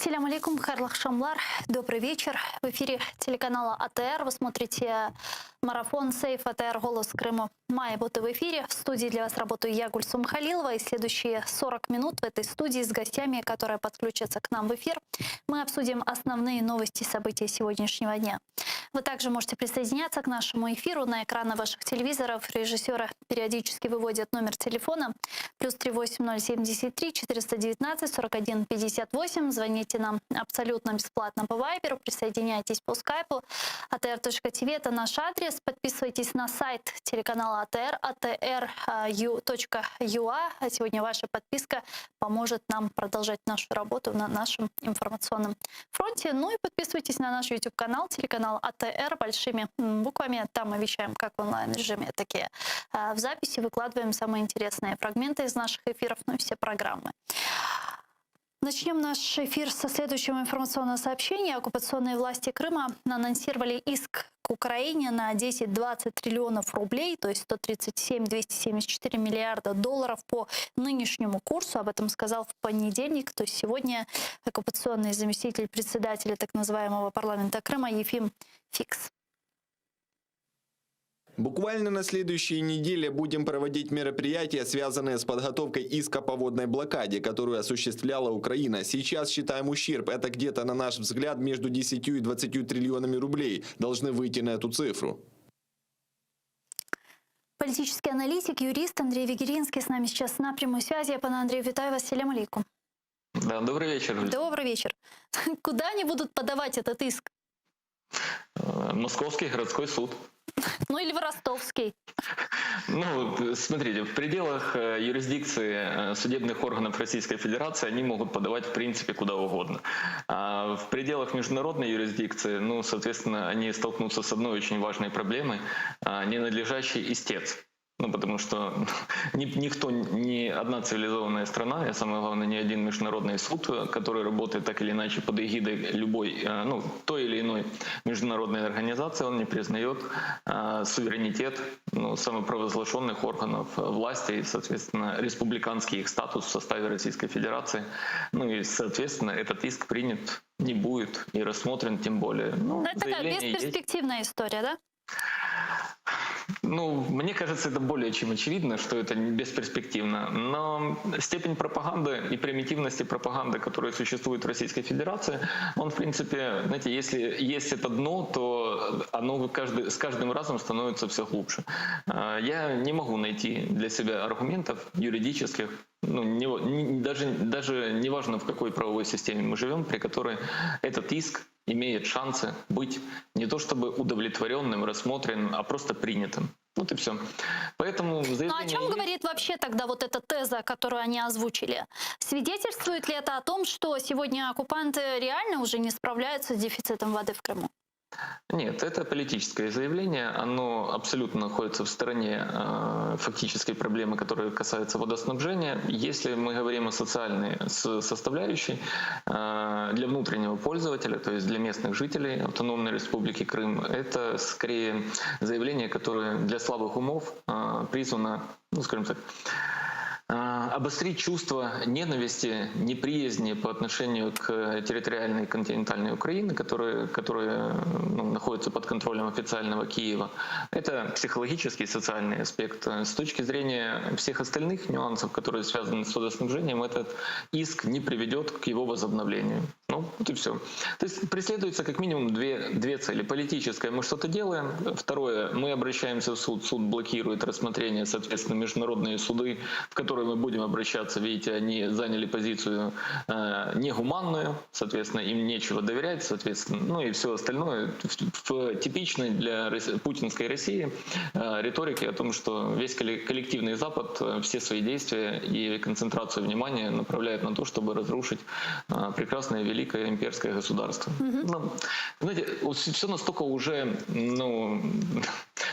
Ассаляму алейкум, хайрлах шамлар. Добрый вечер. В эфире телеканала АТР. Вы смотрите марафон «Сейф АТР. Голос Крыма». Мая бути в эфире. В студии для вас работаю я, Гульсум Халилова. И следующие 40 минут в этой студии с гостями, которые подключатся к нам в эфир, мы обсудим основные новости и события сегодняшнего дня. Вы также можете присоединяться к нашему эфиру. На экраны ваших телевизоров режиссеры периодически выводят номер телефона +38 073 419 41 58. Звоните нам абсолютно бесплатно по Вайберу, присоединяйтесь по скайпу. atr.tv — это наш адрес. Подписывайтесь на сайт телеканала АТР, atr.ua. Сегодня ваша подписка поможет нам продолжать нашу работу на нашем информационном фронте. Ну и подписывайтесь на наш YouTube-канал, телеканал АТР большими буквами. Там мы вещаем как в онлайн-режиме, так и в записи. Выкладываем самые интересные фрагменты из наших эфиров, ну и все программы. Начнем наш эфир со следующего информационного сообщения. Оккупационные власти Крыма анонсировали иск к Украине на 10-20 триллионов рублей, то есть 137-274 миллиарда долларов по нынешнему курсу. Об этом сказал в понедельник, то есть сегодня, оккупационный заместитель председателя так называемого парламента Крыма Ефим Фикс. Буквально на следующей неделе будем проводить мероприятия, связанные с подготовкой иска по водной блокаде, которую осуществляла Украина. Сейчас считаем ущерб. Это где-то, на наш взгляд, между 10 и 20 триллионами рублей. Должны выйти на эту цифру. Политический аналитик, юрист Андрей Вегеринский с нами сейчас на прямой связи. Пане Андрей, витаю вас. Ассаляму алейкум. Да, добрый вечер. Добрый вечер. Куда они будут подавать этот иск? Московский городской суд. Ну или в Ростовский. Ну, смотрите, в пределах юрисдикции судебных органов Российской Федерации они могут подавать, в принципе, куда угодно. А в пределах международной юрисдикции, ну, соответственно, они столкнутся с одной очень важной проблемой — ненадлежащий истец. Ну, потому что никто, ни одна цивилизованная страна, и самое главное, ни один международный суд, который работает так или иначе под эгидой любой, ну, той или иной международной организации, он не признает суверенитет, ну, самопровозглашенных органов власти и, соответственно, республиканский их статус в составе Российской Федерации. Ну и, соответственно, этот иск принят не будет и рассмотрен тем более. Ну, это такая бесперспективная история, да? Ну, мне кажется, это более чем очевидно, что это бесперспективно. Но степень пропаганды и примитивности пропаганды, которая существует в Российской Федерации, он, в принципе, знаете, если есть это дно, то оно с каждым разом становится все глубже. Я не могу найти для себя аргументов юридических, ну, даже не важно, в какой правовой системе мы живем, при которой этот иск имеет шансы быть не то чтобы удовлетворенным, рассмотренным, а просто принятым. Вот и все. Поэтому Ну о чем говорит вообще тогда вот эта теза, которую они озвучили? Свидетельствует ли это о том, что сегодня оккупанты реально уже не справляются с дефицитом воды в Крыму? Нет, это политическое заявление, оно абсолютно находится в стороне фактической проблемы, которая касается водоснабжения. Если мы говорим о социальной составляющей, для внутреннего пользователя, то есть для местных жителей Автономной Республики Крым, это скорее заявление, которое для слабых умов призвано, ну, скажем так, обострить чувство ненависти, неприязни по отношению к территориальной континентальной Украине, которая находится под контролем официального Киева. Это психологический, социальный аспект. С точки зрения всех остальных нюансов, которые связаны с водоснабжением, этот иск не приведет к его возобновлению. Ну, вот и все. То есть преследуется как минимум две цели. Политическое — мы что-то делаем. Второе — мы обращаемся в суд. Суд блокирует рассмотрение, соответственно, международные суды, в которые мы будем обращаться. Видите, они заняли позицию негуманную, соответственно, им нечего доверять, соответственно, ну и все остальное в типичной для путинской России риторике о том, что весь коллективный Запад все свои действия и концентрацию внимания направляет на то, чтобы разрушить прекрасное великое имперское государство. Ну, знаете, все настолько уже, ну,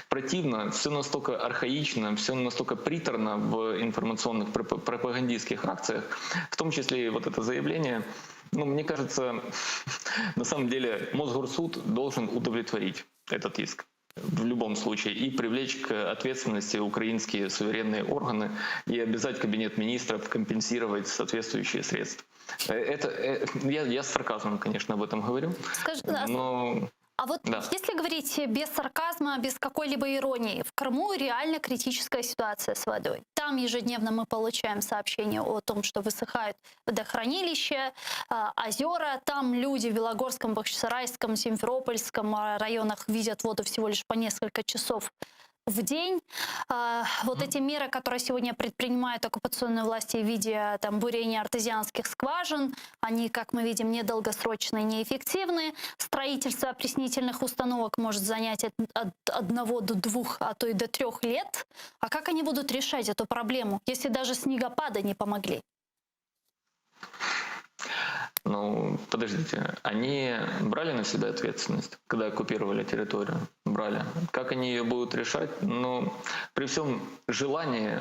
противно, все настолько архаично, все настолько приторно в информационных пропагандистских акциях, в том числе и вот это заявление. Ну, мне кажется, на самом деле Мосгорсуд должен удовлетворить этот иск. в любом случае, и привлечь к ответственности украинские суверенные органы и обязать Кабинет министров компенсировать соответствующие средства. Я с сарказмом, конечно, об этом говорю, но... А вот Да. если говорить без сарказма, без какой-либо иронии, в Крыму реально критическая ситуация с водой. Там ежедневно мы получаем сообщения о том, что высыхают водохранилища, озера. Там люди в Белогорском, Бахчисарайском, Симферопольском районах видят воду всего лишь по несколько часов в день. Вот эти меры, которые сегодня предпринимают оккупационные власти в виде бурения артезианских скважин, они, как мы видим, недолгосрочные, неэффективные. Строительство опреснительных установок может занять от 1 до 2, а то и до 3 лет. А как они будут решать эту проблему, если даже снегопады не помогли? Ну, подождите, они брали на себя ответственность, когда оккупировали территорию? Брали. Как они ее будут решать? Ну, при всем желании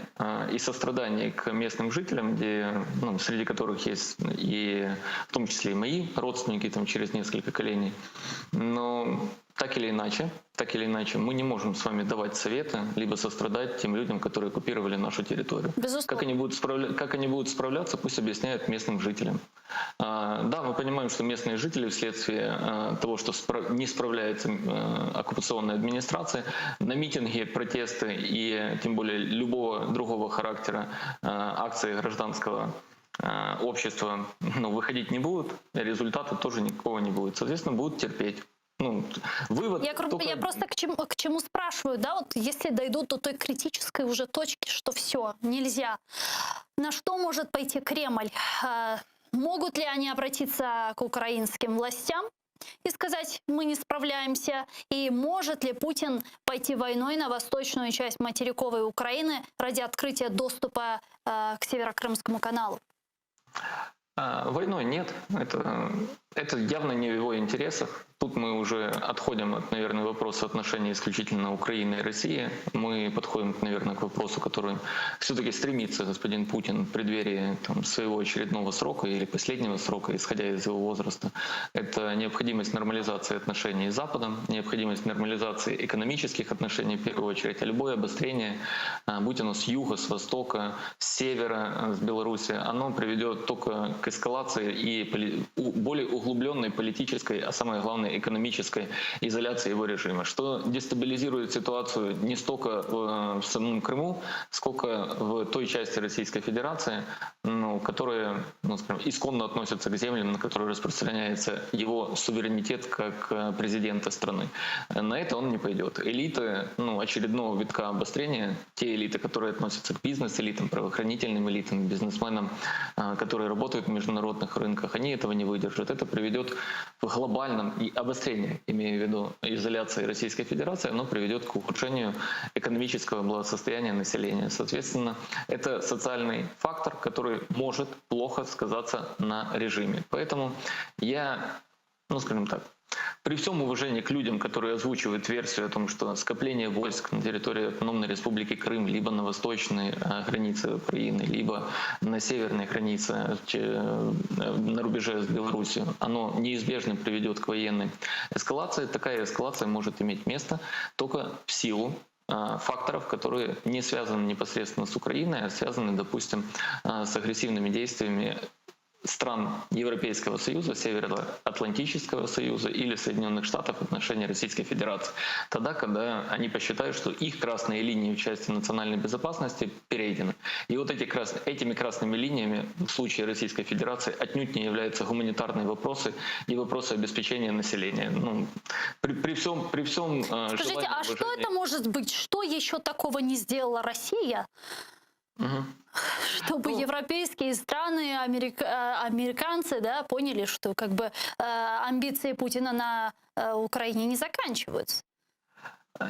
и сострадании к местным жителям, среди которых есть и в том числе и мои родственники там, через несколько коленей, но так или иначе, мы не можем с вами давать советы, либо сострадать тем людям, которые оккупировали нашу территорию. Безусловно. Как они будут справляться, пусть объясняют местным жителям. Да, мы понимаем, что местные жители вследствие того, что не справляется оккупационная администрация, на митинги, протесты и тем более любого другого характера акции гражданского общества выходить не будут, результата тоже никакого не будет. Соответственно, будут терпеть. Вывод Я просто к чему спрашиваю, да, вот если дойдут до той критической уже точки, что все, нельзя, на что может пойти Кремль? Могут ли они обратиться к украинским властям и сказать, мы не справляемся? И может ли Путин пойти войной на восточную часть материковой Украины ради открытия доступа к Северокрымскому каналу? Войной нет. Это явно не в его интересах. Тут мы уже отходим от, наверное, вопроса отношений исключительно Украины и России. Мы подходим, наверное, к вопросу, который все-таки стремится господин Путин в преддверии своего очередного срока или последнего срока, исходя из его возраста. Это необходимость нормализации отношений с Западом, необходимость нормализации экономических отношений в первую очередь, а любое обострение, будь оно с юга, с востока, с севера, с Беларуси, оно приведет только к эскалации и более углубленной политической, а самое главное экономической изоляции его режима, что дестабилизирует ситуацию не столько в самом Крыму, сколько в той части Российской Федерации, которая, исконно относится к землям, на которые распространяется его суверенитет как президента страны. На это он не пойдет. Элиты очередного витка обострения, те элиты, которые относятся к бизнес-элитам, правоохранительным элитам, бизнесменам, которые работают в международных рынках, они этого не выдержат. Это приведет в глобальном и обострение, имею в виду изоляции Российской Федерации, оно приведет к ухудшению экономического благосостояния населения. Соответственно, это социальный фактор, который может плохо сказаться на режиме. Поэтому я, скажем так, при всем уважении к людям, которые озвучивают версию о том, что скопление войск на территории Автономной Республики Крым либо на восточной границе Украины, либо на северной границе на рубеже с Беларусью, оно неизбежно приведет к военной эскалации. Такая эскалация может иметь место только в силу факторов, которые не связаны непосредственно с Украиной, а связаны, допустим, с агрессивными действиями стран Европейского Союза, Североатлантического Союза или Соединенных Штатов в отношении Российской Федерации. Тогда, когда они посчитают, что их красные линии в части национальной безопасности перейдены. И вот этими красными линиями в случае Российской Федерации отнюдь не являются гуманитарные вопросы и вопросы обеспечения населения. При всем Скажите, а что это может быть? Что еще такого не сделала Россия? Чтобы европейские страны, американцы, поняли, что амбиции Путина на Украине не заканчиваются.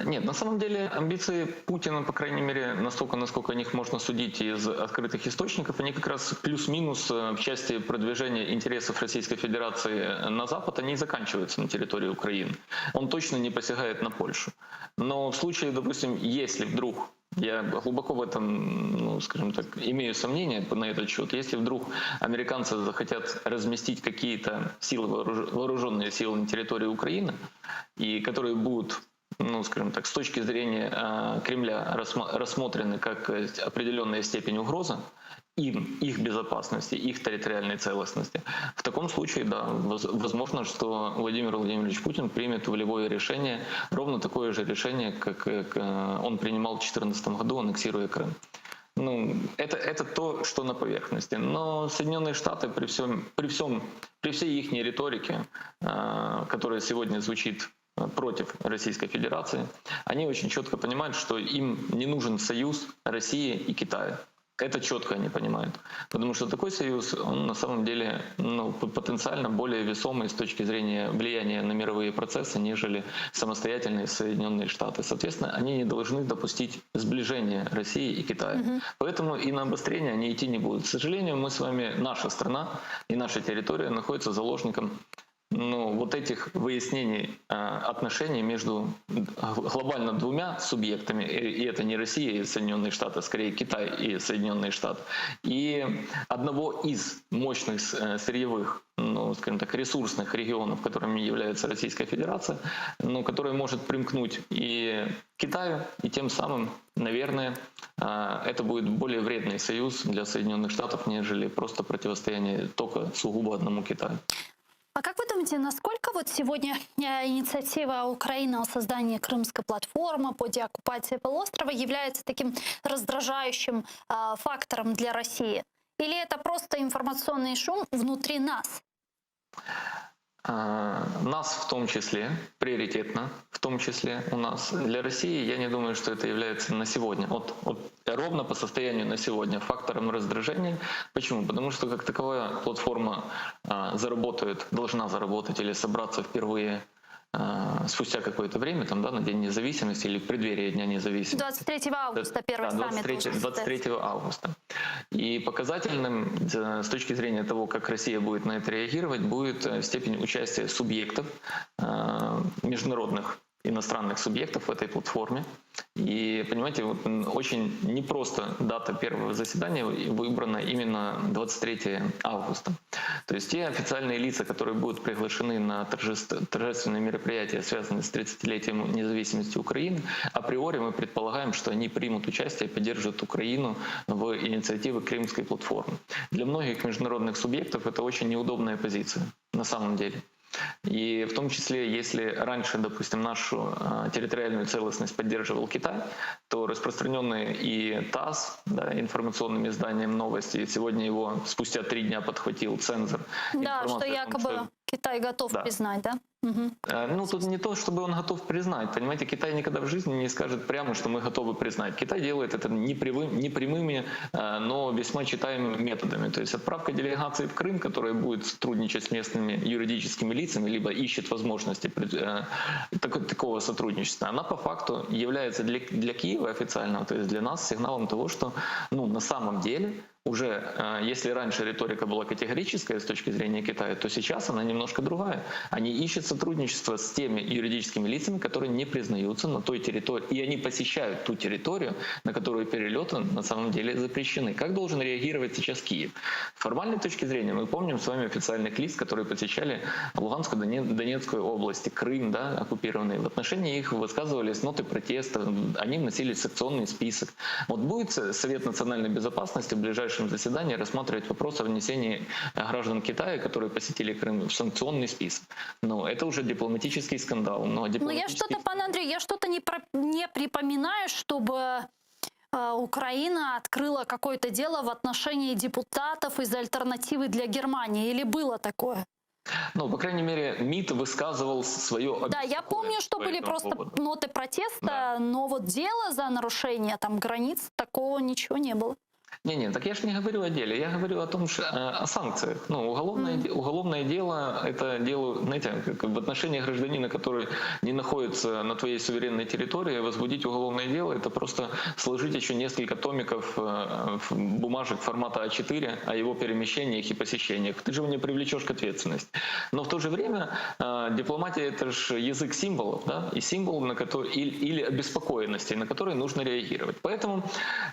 Нет, на самом деле амбиции Путина, по крайней мере, настолько, насколько о них можно судить из открытых источников, они как раз плюс-минус в части продвижения интересов Российской Федерации на Запад, они заканчиваются на территории Украины. Он точно не посягает на Польшу. Но в случае, допустим, если вдруг, я глубоко в этом, скажем так, имею сомнения на этот счет. Если вдруг американцы захотят разместить какие-то силы, вооруженные силы на территории Украины, и которые будут ну, скажем так, с точки зрения Кремля рассмотрены как определенная степень угрозы им, их безопасности, их территориальной целостности, в таком случае, да, возможно, что Владимир Владимирович Путин примет волевое решение, ровно такое же решение, как он принимал в 2014 году, аннексируя Крым. Ну, это то, что на поверхности. Но Соединенные Штаты при всей их риторике, которая сегодня звучит против Российской Федерации, они очень четко понимают, что им не нужен союз России и Китая. Это четко они понимают. Потому что такой союз, он на самом деле потенциально более весомый с точки зрения влияния на мировые процессы, нежели самостоятельные Соединенные Штаты. Соответственно, они не должны допустить сближения России и Китая. Поэтому и на обострение они идти не будут. К сожалению, мы с вами, наша страна и наша территория находится заложником вот этих выяснений отношений между глобально двумя субъектами, и это не Россия и Соединенные Штаты, а скорее Китай и Соединенные Штаты, и одного из мощных сырьевых, скажем так, ресурсных регионов, которыми является Российская Федерация, которая может примкнуть и к Китаю, и тем самым, наверное, это будет более вредный союз для Соединенных Штатов, нежели просто противостояние только сугубо одному Китаю. А как вы думаете, насколько вот сегодня инициатива Украины о создании Крымской платформы по деоккупации полуострова является таким раздражающим фактором для России? Или это просто информационный шум внутри нас? Нас в том числе, приоритетно, в том числе у нас. Для России, я не думаю, что это является на сегодня, ровно по состоянию на сегодня, фактором раздражения. Почему? Потому что как таковая платформа должна заработать или собраться впервые спустя какое-то время, на День независимости или в преддверии Дня независимости. 23 августа первый саммит. 23 августа. И показательным с точки зрения того, как Россия будет на это реагировать, будет степень участия субъектов, международных иностранных субъектов в этой платформе. И, понимаете, очень непросто дата первого заседания выбрана именно 23 августа. То есть те официальные лица, которые будут приглашены на торжественные мероприятия, связанные с 30-летием независимости Украины, априори мы предполагаем, что они примут участие и поддержат Украину в инициативе Крымской платформы. Для многих международных субъектов это очень неудобная позиция на самом деле. И в том числе, если раньше, допустим, нашу территориальную целостность поддерживал Китай, то распространенные и ТАСС, информационным изданием новости, сегодня его спустя 3 дня подхватил цензор. Да, что якобы Китай готов признать, да? Угу. Тут не то, чтобы он готов признать. Понимаете, Китай никогда в жизни не скажет прямо, что мы готовы признать. Китай делает это непрямыми, но весьма читаемыми методами. То есть отправка делегации в Крым, которая будет сотрудничать с местными юридическими лицами, либо ищет возможности такого сотрудничества, она по факту является для Киева официального, то есть для нас сигналом того, что на самом деле уже, если раньше риторика была категорическая с точки зрения Китая, то сейчас она немножко другая. Они ищут сотрудничество с теми юридическими лицами, которые не признаются на той территории, и они посещают ту территорию, на которую перелеты на самом деле запрещены. Как должен реагировать сейчас Киев? С формальной точки зрения мы помним с вами официальных лиц, которые посещали Луганскую, Донецкую области, Крым, оккупированные. В отношении их высказывались ноты протеста, они вносили в санкционный список. Будет Совет национальной безопасности в ближайшем заседании рассматривать вопрос о внесении граждан Китая, которые посетили Крым, в санкционный список. Это уже дипломатический скандал. Я что-то, пан Андрей, не припоминаю, чтобы Украина открыла какое-то дело в отношении депутатов из альтернативы для Германии. Или было такое? По крайней мере, МИД высказывал свое обеспокоенность. Да, я помню, что были просто ноты протеста, но дело за нарушение границ, такого ничего не было. Не, так я же не говорю о деле, я говорю о том, что о санкциях. Уголовное дело — это дело, знаете, как в отношении гражданина, который не находится на твоей суверенной территории, возбудить уголовное дело — это просто сложить еще несколько томиков бумажек формата А4 о его перемещениях и посещениях. Ты же его не привлечешь к ответственности. Но в то же время дипломатия — это же язык символов, и символ, на который, или обеспокоенности, на которые нужно реагировать. Поэтому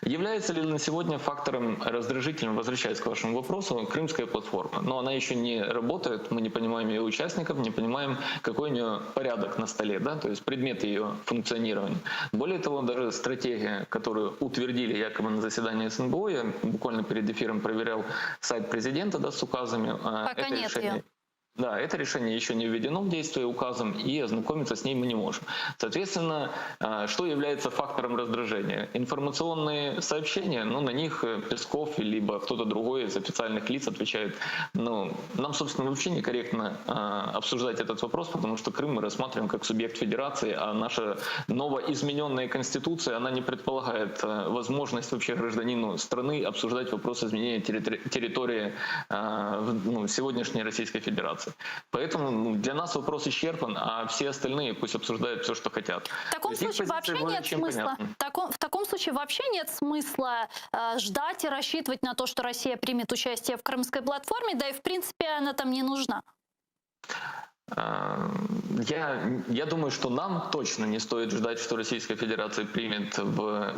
является ли на сегодня факт фактором раздражительным, возвращаясь к вашему вопросу, Крымская платформа. Но она еще не работает, мы не понимаем ее участников, не понимаем, какой у нее порядок на столе, да, то есть предмет ее функционирования. Более того, даже стратегия, которую утвердили якобы на заседании СНБО, я буквально перед эфиром проверял сайт президента, да, с указами. Пока нет ее. Да, это решение еще не введено в действие указом, и ознакомиться с ней мы не можем. Соответственно, что является фактором раздражения? Информационные сообщения, ну, на них Песков либо кто-то другой из официальных лиц отвечает. Ну, нам, собственно, вообще некорректно обсуждать этот вопрос, потому что Крым мы рассматриваем как субъект федерации, а наша новоизмененная конституция, она не предполагает возможность вообще гражданину страны обсуждать вопрос изменения территории сегодняшней Российской Федерации. Поэтому для нас вопрос исчерпан, а все остальные пусть обсуждают все, что хотят. В таком случае вообще нет смысла. В таком случае вообще нет смысла ждать и рассчитывать на то, что Россия примет участие в Крымской платформе, да и в принципе она там не нужна. Я думаю, что нам точно не стоит ждать, что Российская Федерация примет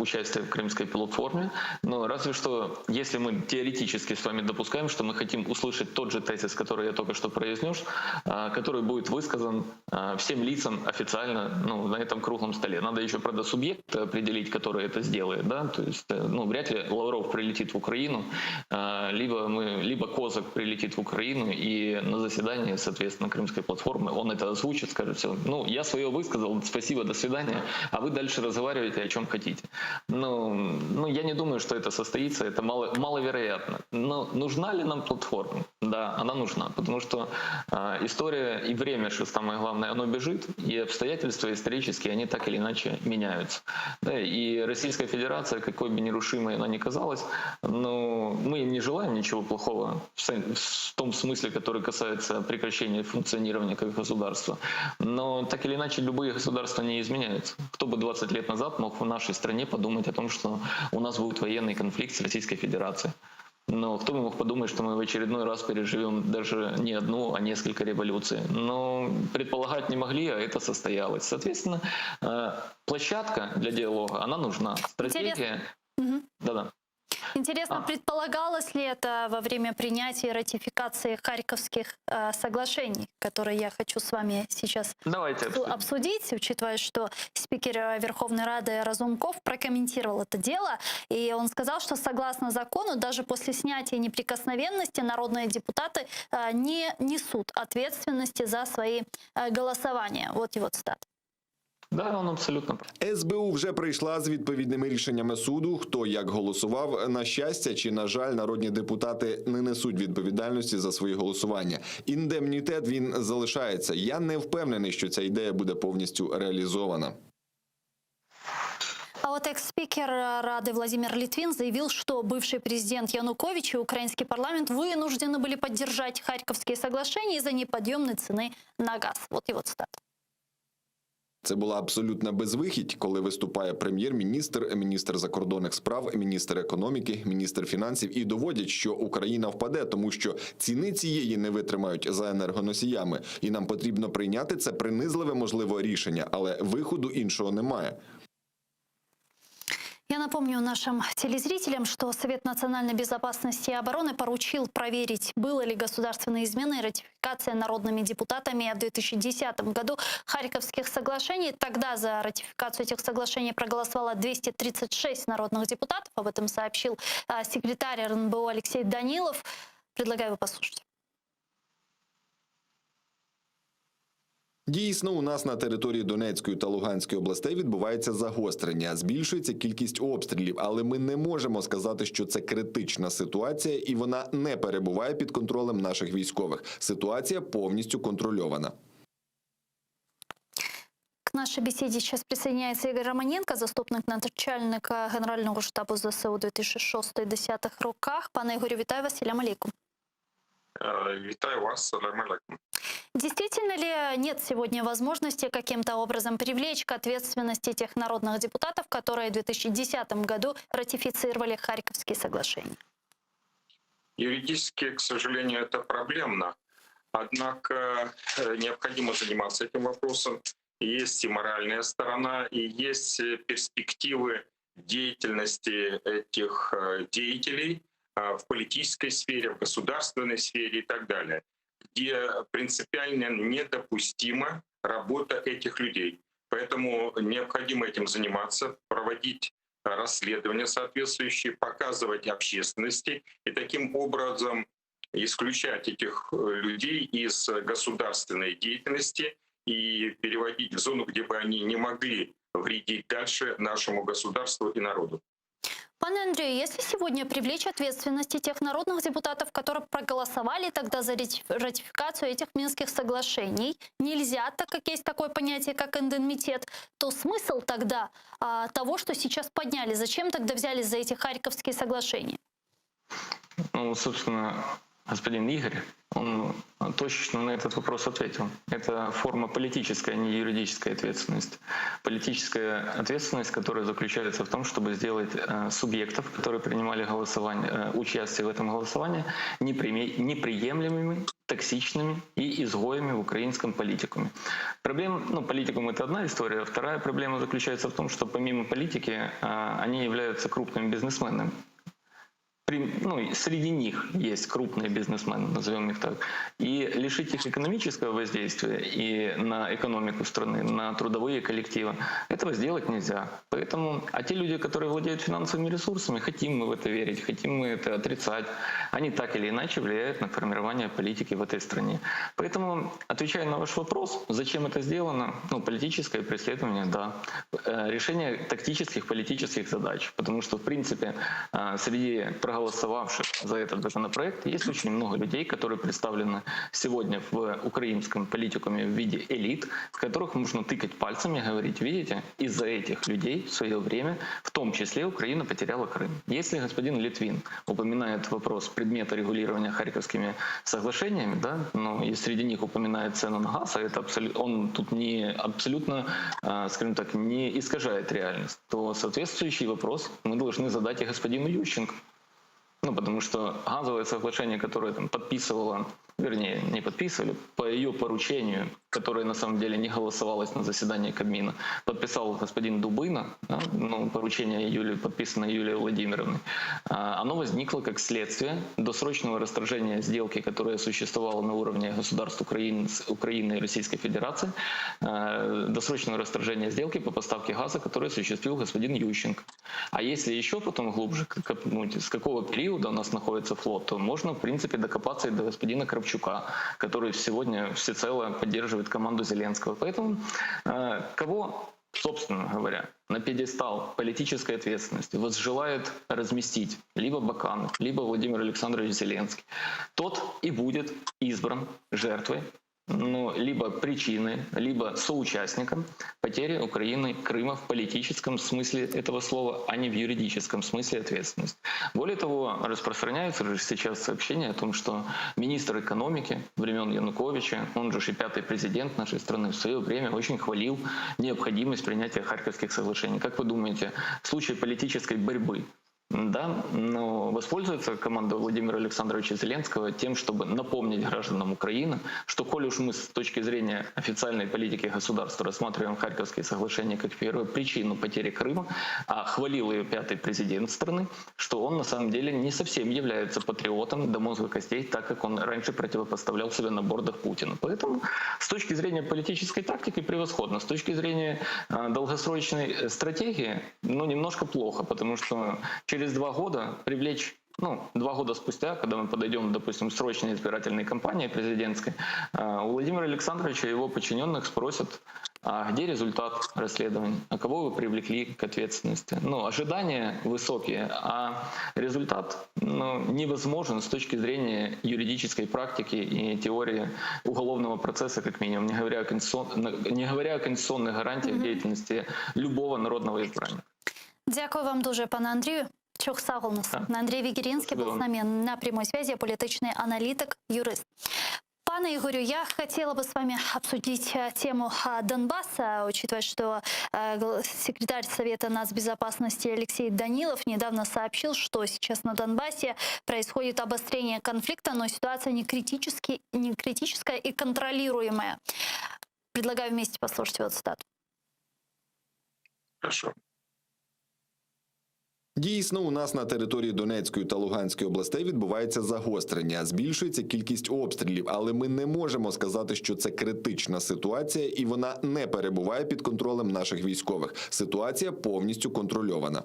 участие в Крымской платформе, но разве что, если мы теоретически с вами допускаем, что мы хотим услышать тот же тезис, который я только что произнес, который будет высказан всем лицам официально, ну, на этом круглом столе. Надо еще, правда, субъект определить, который это сделает, да, то есть, ну, вряд ли Лавров прилетит в Украину, либо Козак прилетит в Украину, и на заседании, соответственно, Крымской платформы он это озвучит, скажет все. Ну, я свое высказал, спасибо, до свидания, а вы дальше разговариваете о чем хотите. Ну, я не думаю, что это состоится, это маловероятно. Но нужна ли нам платформа? Да, она нужна, потому что история и время, что самое главное, оно бежит, и обстоятельства исторические, они так или иначе меняются. Да, и Российская Федерация, какой бы нерушимой она ни казалась, но мы им не желаем ничего плохого в том смысле, который касается прекращения функционирования как государства. Но так или иначе любые государства не изменяются. Кто бы 20 лет назад мог в нашей стране подумать о том, что у нас будет военный конфликт с Российской Федерацией? Но кто бы мог подумать, что мы в очередной раз переживем даже не одну, а несколько революций. Но предполагать не могли, а это состоялось. Соответственно, площадка для диалога, она нужна. Стратегия... Да-да. Интересно, предполагалось ли это во время принятия и ратификации Харьковских соглашений, которые я хочу с вами сейчас обсудить, учитывая, что спикер Верховной Рады Разумков прокомментировал это дело, и он сказал, что согласно закону, даже после снятия неприкосновенности народные депутаты не несут ответственности за свои голосования. Вот его цитата. Да, он абсолютно прав. СБУ вже прийшла з відповідними рішеннями суду, хто як голосував. На щастя чи, на жаль, народні депутати не несуть відповідальності за свої голосування. Індемнітет, він залишається. Я не впевнений, що ця ідея буде повністю реалізована. А вот экс-спикер Рады Владимир Литвин заявил, что бывший президент Янукович и украинский парламент вынуждены были поддержать Харьковские соглашения из-за неподъемной цены на газ. Вот его цитата. Це була абсолютна безвихідь, коли виступає прем'єр-міністр, міністр закордонних справ, міністр економіки, міністр фінансів і доводять, що Україна впаде, тому що ціни цієї не витримають за енергоносіями. І нам потрібно прийняти це принизливе, можливо, рішення, але виходу іншого немає. Я напомню нашим телезрителям, что Совет национальной безопасности и обороны поручил проверить, было ли государственной изменой ратификация народными депутатами в 2010 году Харьковских соглашений. Тогда за ратификацию этих соглашений проголосовало 236 народных депутатов. Об этом сообщил секретарь РНБО Алексей Данилов. Предлагаю его послушать. Дійсно, у нас на території Донецької та Луганської областей відбувається загострення, збільшується кількість обстрілів, але ми не можемо сказати, що це критична ситуація і вона не перебуває під контролем наших військових. Ситуація повністю контрольована. К нашей беседе сейчас присоединяется Игорь Романенко, заступник начальника Генерального штабу ЗСУ у 2006-2010 роках. Пане Ігорю, вітаю вас, салям алейкум. Витаю вас, салям алейкум. Действительно ли нет сегодня возможности каким-то образом привлечь к ответственности тех народных депутатов, которые в 2010 году ратифицировали Харьковские соглашения? Юридически, к сожалению, это проблемно. Однако необходимо заниматься этим вопросом. Есть и моральная сторона, и есть перспективы деятельности этих деятелей в политической сфере, в государственной сфере и так далее, где принципиально недопустима работа этих людей. Поэтому необходимо этим заниматься, проводить расследования соответствующие, показывать общественности и таким образом исключать этих людей из государственной деятельности и переводить в зону, где бы они не могли вредить дальше нашему государству и народу. Пане Андрею, если сегодня привлечь ответственности тех народных депутатов, которые проголосовали тогда за ратификацию этих Минских соглашений, нельзя, так как есть такое понятие, как индемнитет, то смысл тогда того, что сейчас подняли, зачем тогда взялись за эти Харьковские соглашения? Ну, собственно, господин Игорь, он точечно на этот вопрос ответил. Это форма политической, а не юридической ответственности. Политическая ответственность, которая заключается в том, чтобы сделать субъектов, которые принимали голосование, участие в этом голосовании, неприемлемыми, токсичными и изгоями в украинском политикуме. Проблема, политикум — это одна история. Вторая проблема заключается в том, что помимо политики они являются крупными бизнесменами. Среди них есть крупные бизнесмены, назовем их так, и лишить их экономического воздействия и на экономику страны, на трудовые коллективы, этого сделать нельзя. Поэтому, те люди, которые владеют финансовыми ресурсами, хотим мы в это верить, хотим мы это отрицать, они так или иначе влияют на формирование политики в этой стране. Поэтому, отвечая на ваш вопрос, зачем это сделано, политическое преследование, да, решение тактических политических задач, потому что, в принципе, среди проголосовавших за этот законопроект есть очень много людей, которые представлены сегодня в украинском политикуме в виде элит, в которых можно тыкать пальцами и говорить: видите, из-за этих людей в свое время, в том числе, Украина потеряла Крым. Если господин Литвин упоминает вопрос предмета регулирования Харьковскими соглашениями, да, и среди них упоминает цену на газ, а это он тут абсолютно, скажем так, не искажает реальность, то соответствующий вопрос мы должны задать и господину Ющенко. Потому что газовое соглашение, которое подписывало, вернее, не подписывали, по ее поручению, которое на самом деле не голосовалось на заседании Кабмина, подписал господин Дубына, да, поручение подписанное Юлией Владимировной, оно возникло как следствие досрочного расторжения сделки, которая существовала на уровне государств Украины и Российской Федерации, досрочного расторжения сделки по поставке газа, которую осуществил господин Ющенко. А если еще потом глубже копнуть, с какого периода у нас находится флот, то можно, в принципе, докопаться и до господина Кравчука, который сегодня всецело поддерживает команду Зеленского. Поэтому кого, собственно говоря, на пьедестал политической ответственности возжелает разместить либо Баканов, либо Владимир Александрович Зеленский, тот и будет избран жертвой, либо причиной, либо соучастником потери Украины Крыма в политическом смысле этого слова, а не в юридическом смысле ответственности. Более того, распространяются же сейчас сообщения о том, что министр экономики времен Януковича, он же и пятый президент нашей страны, в свое время очень хвалил необходимость принятия Харьковских соглашений. Как вы думаете, в случае политической борьбы, да, но воспользуется команда Владимира Александровича Зеленского тем, чтобы напомнить гражданам Украины, что коль уж мы с точки зрения официальной политики государства рассматриваем Харьковские соглашения как первую причину потери Крыма, а хвалил ее пятый президент страны, что он на самом деле не совсем является патриотом до мозга костей, так как он раньше противопоставлял себя на бордах Путина. Поэтому с точки зрения политической тактики превосходно, с точки зрения долгосрочной стратегии, немножко плохо, потому что через 2 года привлечь, 2 года спустя, когда мы подойдем, допустим, к срочной избирательной кампании президентской, у Владимира Александровича и его подчиненных спросят: а где результат расследования, а кого вы привлекли к ответственности? Ожидания высокие, а результат невозможен с точки зрения юридической практики и теории уголовного процесса, как минимум, не говоря о конституционных гарантиях деятельности любого народного избрания. Дякую вам дуже, пане Андрію. Чох Саголнос. Андрій Вігірінський був з нами на прямой связи, політичний аналитик, юрист. Пане Игорю, я хотела бы с вами обсудить тему Донбасса, учитывая, что секретарь Совета нацбезопасности Алексей Данилов недавно сообщил, что сейчас на Донбассе происходит обострение конфликта, но ситуация не критическая и контролируемая. Предлагаю вместе послушать его цитату. Хорошо. Дійсно, у нас на території Донецької та Луганської областей відбувається загострення, збільшується кількість обстрілів, але ми не можемо сказати, що це критична ситуація і вона не перебуває під контролем наших військових. Ситуація повністю контрольована.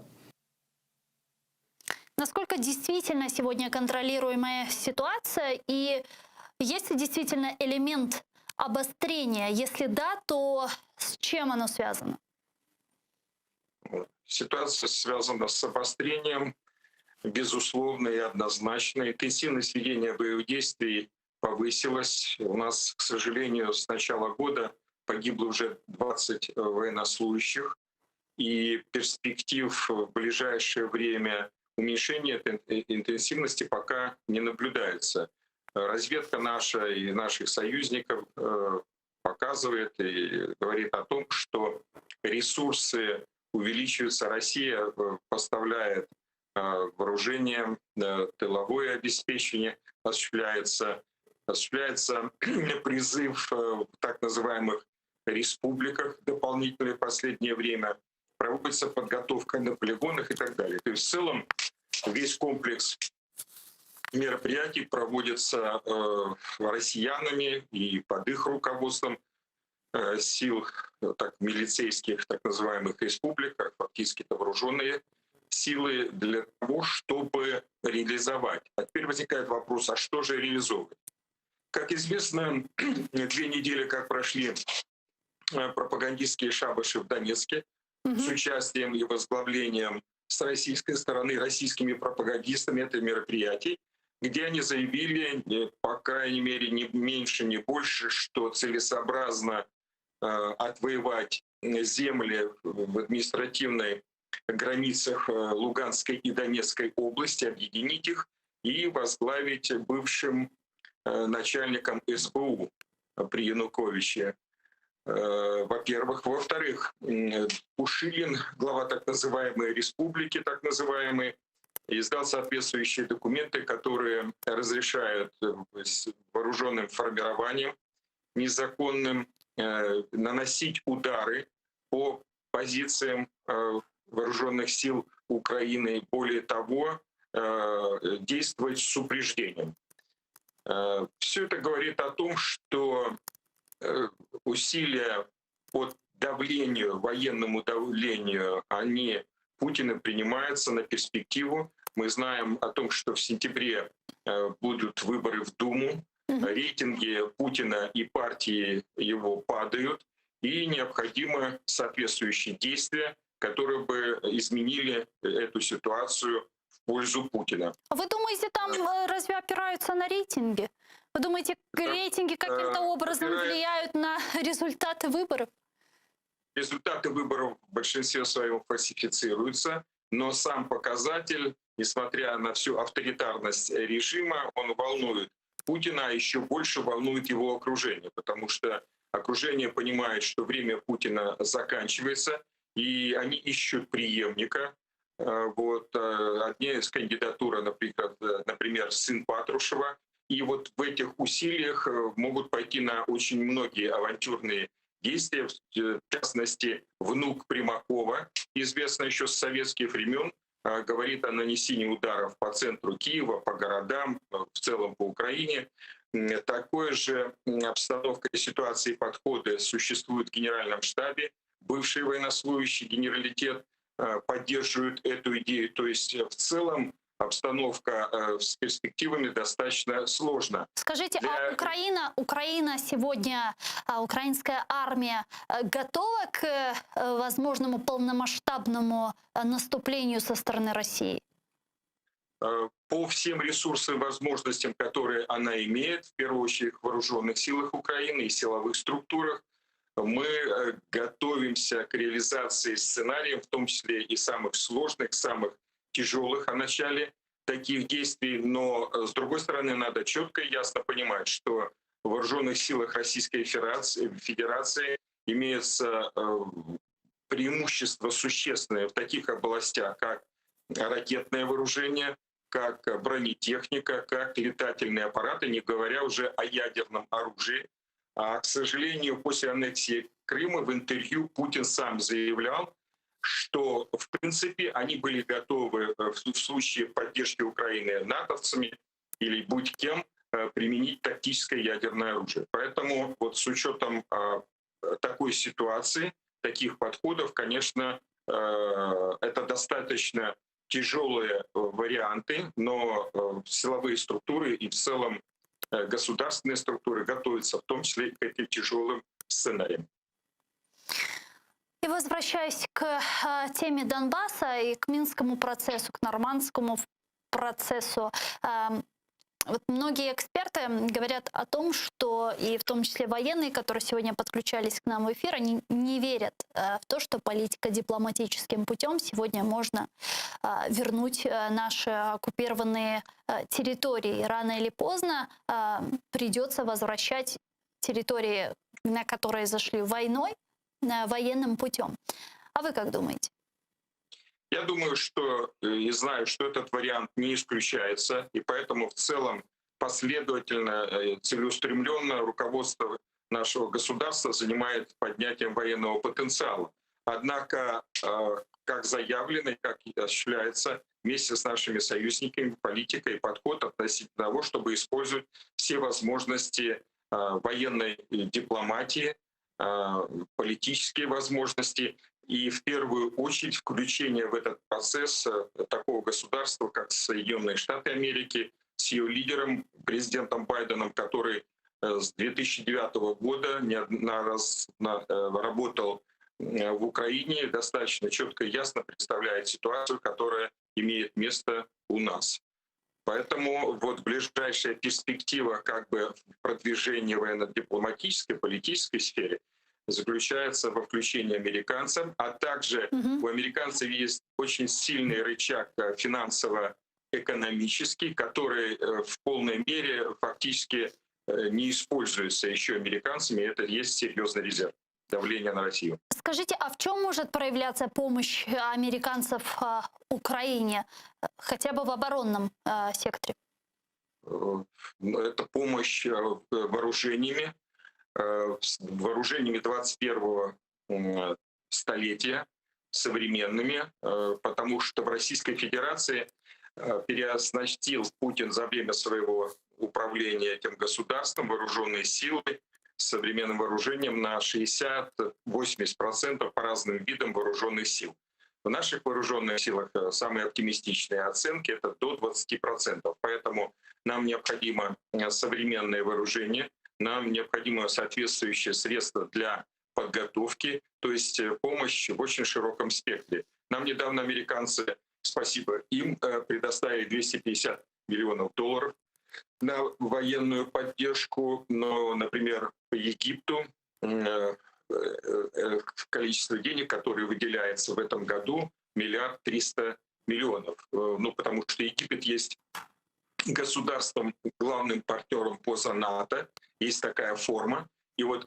Насколько действительно сегодня контролируемая ситуация и есть ли действительно элемент обострения? Если да, то с чем оно связано? Ситуация связана с обострением, безусловно и однозначно. Интенсивность ведения боевых действий повысилась. У нас, к сожалению, с начала года погибло уже 20 военнослужащих. И перспектив в ближайшее время уменьшения этой интенсивности пока не наблюдается. Разведка наша и наших союзников показывает и говорит о том, что ресурсы увеличиваются. Россия поставляет вооружение, тыловое обеспечение, осуществляется призыв в так называемых республиках дополнительное в последнее время, проводится подготовка на полигонах и так далее. То есть в целом весь комплекс мероприятий проводится россиянами и под их руководством сил так, милицейских, так называемых республик, как фактически это вооруженные силы, для того, чтобы реализовать. А теперь возникает вопрос, а что же реализовывать? Как известно, 2 недели как прошли пропагандистские шабаши в Донецке с участием и возглавлением с российской стороны российскими пропагандистами это мероприятий, где они заявили, по крайней мере, не меньше, не больше, что целесообразно отвоевать земли в административной границах Луганской и Донецкой области, объединить их и возглавить бывшим начальником СБУ при Януковиче. Во-первых. Во-вторых, Пушилин, глава так называемой республики, так называемой, издал соответствующие документы, которые разрешают вооруженным формированиям незаконным наносить удары по позициям вооруженных сил Украины. Более того, действовать с упреждением. Все это говорит о том, что усилия по давлению, военному давлению, они Путиным принимаются на перспективу. Мы знаем о том, что в сентябре будут выборы в Думу. Рейтинги Путина и партии его падают, и необходимо соответствующие действия, которые бы изменили эту ситуацию в пользу Путина. Вы думаете, там разве опираются на рейтинги? Вы думаете, рейтинги каким-то образом влияют на результаты выборов? Результаты выборов в большинстве своем фальсифицируются, но сам показатель, несмотря на всю авторитарность режима, он волнует Путина, а еще больше волнует его окружение, потому что окружение понимает, что время Путина заканчивается, и они ищут преемника. Вот одни из кандидатур, например, сын Патрушева. И вот в этих усилиях могут пойти на очень многие авантюрные действия, в частности, внук Примакова, известный еще с советских времен, говорит о нанесении ударов по центру Киева, по городам, в целом по Украине. Такой же обстановка и ситуации подходы существует в Генеральном штабе. Бывший военнослужащий генералитет поддерживают эту идею. То есть в целом обстановка с перспективами достаточно сложна. Скажите, а Украина сегодня, украинская армия готова к возможному полномасштабному наступлению со стороны России? По всем ресурсам и возможностям, которые она имеет, в первую очередь в вооруженных силах Украины и силовых структурах, мы готовимся к реализации сценариев, в том числе и самых сложных, самых тяжелых о начале таких действий. Но, с другой стороны, надо четко и ясно понимать, что в вооруженных силах Российской Федерации имеется преимущество существенное в таких областях, как ракетное вооружение, как бронетехника, как летательные аппараты, не говоря уже о ядерном оружии. А, к сожалению, после аннексии Крыма в интервью Путин сам заявлял что, в принципе, они были готовы в случае поддержки Украины натовцами или будь кем применить тактическое ядерное оружие. Поэтому вот с учетом такой ситуации, таких подходов, конечно, это достаточно тяжелые варианты, но силовые структуры и в целом государственные структуры готовятся в том числе и к этим тяжелым сценариям. И возвращаясь к теме Донбасса и к Минскому процессу, к Нормандскому процессу, вот многие эксперты говорят о том, что и в том числе военные, которые сегодня подключались к нам в эфир, они не верят в то, что политико-дипломатическим путем сегодня можно вернуть наши оккупированные территории. Рано или поздно придется возвращать территории, на которые зашли войной, военным путем. А вы как думаете? Я думаю, что и знаю, что этот вариант не исключается, и поэтому в целом последовательно, целеустремленно руководство нашего государства занимает поднятием военного потенциала. Однако, как заявлено и как осуществляется вместе с нашими союзниками политика и подход относительно того, чтобы использовать все возможности военной дипломатии, политические возможности, и в первую очередь включение в этот процесс такого государства, как Соединенные Штаты Америки, с ее лидером, президентом Байденом, который с 2009 года неоднократно работал в Украине, достаточно четко и ясно представляет ситуацию, которая имеет место у нас. Поэтому вот ближайшая перспектива как бы продвижения военно-дипломатической, политической сфере заключается во включении американцев, а также у американцев есть очень сильный рычаг финансово-экономический, который в полной мере фактически не используется еще американцами. Это есть серьезный резерв давления на Россию. Скажите, а в чем может проявляться помощь американцев Украине, хотя бы в оборонном секторе? Это помощь вооружениями 21-го столетия, современными, потому что в Российской Федерации переоснастил Путин за время своего управления этим государством вооруженные силы с современным вооружением на 60-80% по разным видам вооруженных сил. В наших вооруженных силах самые оптимистичные оценки — это до 20%. Поэтому нам необходимо современное вооружение, нам необходимо соответствующие средства для подготовки, то есть помощь в очень широком спектре. Нам недавно американцы, спасибо им, предоставили $250 миллионов на военную поддержку, но, например, по Египту количество денег, которое выделяется в этом году, $1 300 миллионов. Ну, потому что Египет есть государством, главным партнером поза НАТО, есть такая форма. И вот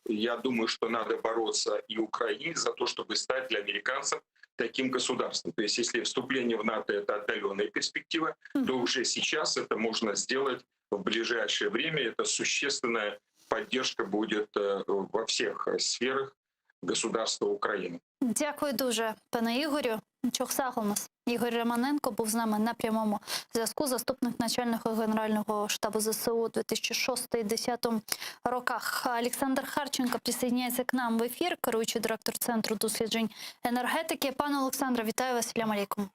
я думаю, что надо бороться и Украине за то, чтобы стать для американцев таким государством. То есть если вступление в НАТО — это отдаленная перспектива, то уже сейчас это можно сделать в ближайшее время. Это существенная поддержка будет во всех сферах государства України. Дякую дуже, пане Ігорю. Чохсаг у нас. Ігор Романенко був з нами на прямому зв'язку, заступник начальника Генерального штабу ЗСУ у 2006-2010 роках. Олександр Харченко присоединяється к нам в ефір, керуючий директор Центру досліджень енергетики. Пане Олександре, вітаю вас, салям алейкум.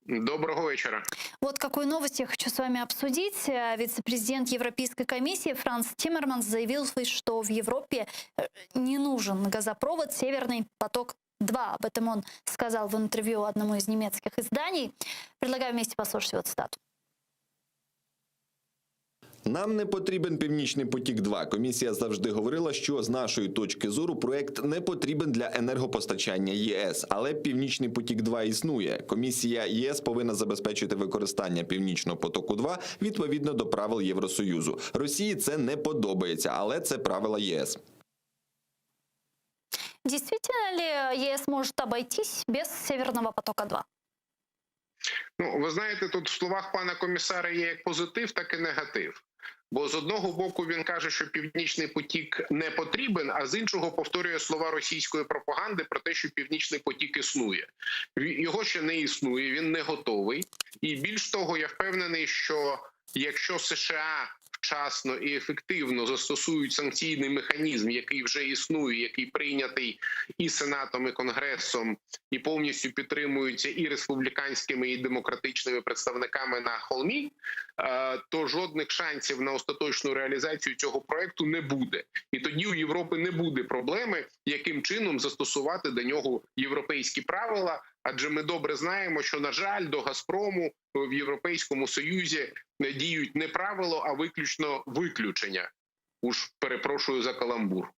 Доброго вечера. Вот какую новость я хочу с вами обсудить. Вице-президент Европейской комиссии Франс Тиммерманс заявил, что в Европе не нужен газопровод «Северный поток-2». Об этом он сказал в интервью одному из немецких изданий. Предлагаю вместе послушать его цитату. Нам не потрібен Північний потік-2. Комісія завжди говорила, що з нашої точки зору проект не потрібен для енергопостачання ЄС. Але Північний потік-2 існує. Комісія ЄС повинна забезпечити використання Північного потоку-2 відповідно до правил Євросоюзу. Росії це не подобається, але це правила ЄС. Действительно ли ЕС может обойтись без Северного потока-2? Ну, ви знаєте, тут в словах пана комісара є як позитив, так і негатив. Бо з одного боку він каже, що Північний потік не потрібен, а з іншого повторює слова російської пропаганди про те, що Північний потік існує. Його ще не існує, він не готовий. І більш того, я впевнений, що якщо США вчасно і ефективно застосують санкційний механізм, який вже існує, який прийнятий і Сенатом, і Конгресом, і повністю підтримується і республіканськими, і демократичними представниками на холмі, то жодних шансів на остаточну реалізацію цього проекту не буде. І тоді у Європи не буде проблеми, яким чином застосувати до нього європейські правила. Адже ми добре знаємо, що, на жаль, до «Газпрому» в Європейському Союзі діють не правило, а виключно виключення. Уж перепрошую за каламбур.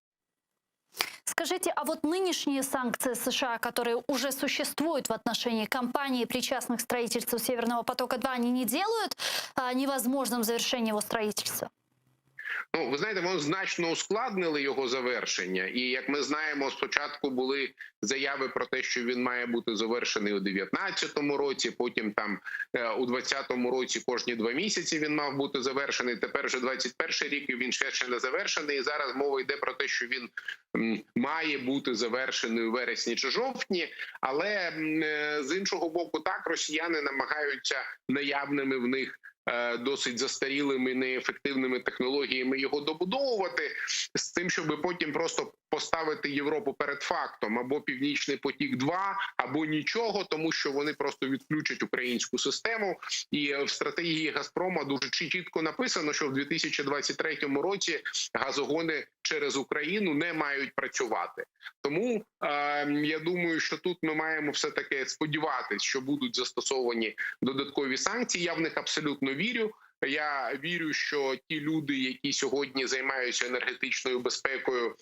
Скажите, а вот нынешние санкции США, которые уже существуют в отношении компаний, причастных к строительству «Северного потока-2», они не делают невозможным завершение его строительства? Ну, ви знаєте, вони значно ускладнили його завершення. І, як ми знаємо, спочатку були заяви про те, що він має бути завершений у 2019 році, потім там у 2020 році кожні 2 місяці він мав бути завершений, тепер вже 21 рік і він ще не завершений. І зараз мова йде про те, що він має бути завершений у вересні чи жовтні. Але з іншого боку, так, росіяни намагаються наявними в них досить застарілими, неефективними технологіями його добудовувати, з тим, щоб потім просто поставити Європу перед фактом: або Північний потік-2, або нічого, тому що вони просто відключать українську систему. І в стратегії «Газпрома» дуже чітко написано, що в 2023 році газогони через Україну не мають працювати. Тому я думаю, що тут ми маємо все-таки сподіватися, що будуть застосовані додаткові санкції. Я в них абсолютно вірю. Я вірю, що ті люди, які сьогодні займаються енергетичною безпекою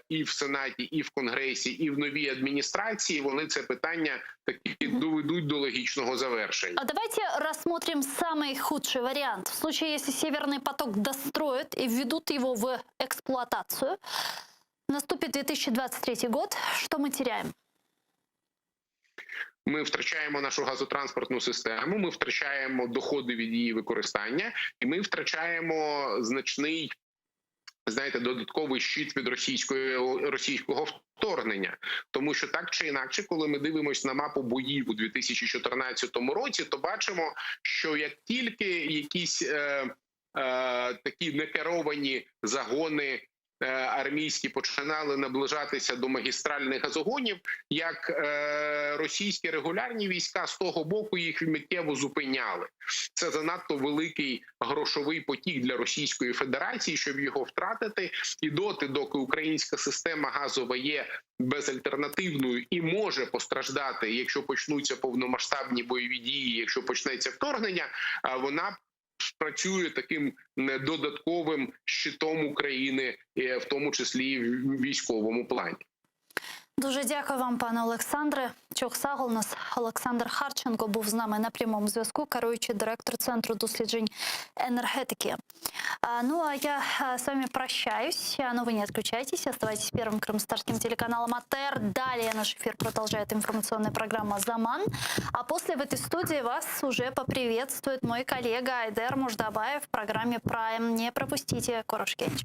і в Сенаті, і в Конгресі, і в новій адміністрації, вони це питання таки доведуть до логічного завершення. А давайте рассмотрим самый худший вариант. В случае, если «Северный поток» достроят и введут его в эксплуатацию, наступит 2023 год, что мы теряем? Ми втрачаємо нашу газотранспортну систему, ми втрачаємо доходи від її використання, і ми втрачаємо значний, знаєте, додатковий щит від російського вторгнення. Тому що так чи інакше, коли ми дивимося на мапу боїв у 2014 році, то бачимо, що як тільки якісь такі некеровані загони армійські починали наближатися до магістральних газогонів, як російські регулярні війська з того боку їх миттєво зупиняли. Це занадто великий грошовий потік для Російської Федерації, щоб його втратити. І доки українська система газова є безальтернативною і може постраждати, якщо почнуться повномасштабні бойові дії, якщо почнеться вторгнення, вона працює таким додатковим щитом України, в тому числі і в військовому плані. Дуже дякую вам, пане Олександре. Чохсагл, у нас Олександр Харченко був з нами на прямому зв'язку, керуючий директор Центру досліджень енергетики. Ну, а я с вами прощаюсь, но вы не отключайтесь, оставайтесь первым крымстарским телеканалом АТР. Далее наш эфир продолжает информационная программа «Заман». А после в этой студии вас уже поприветствует мой коллега Айдер Муждабаев в программе «Прайм». Не пропустите, Корошкевич.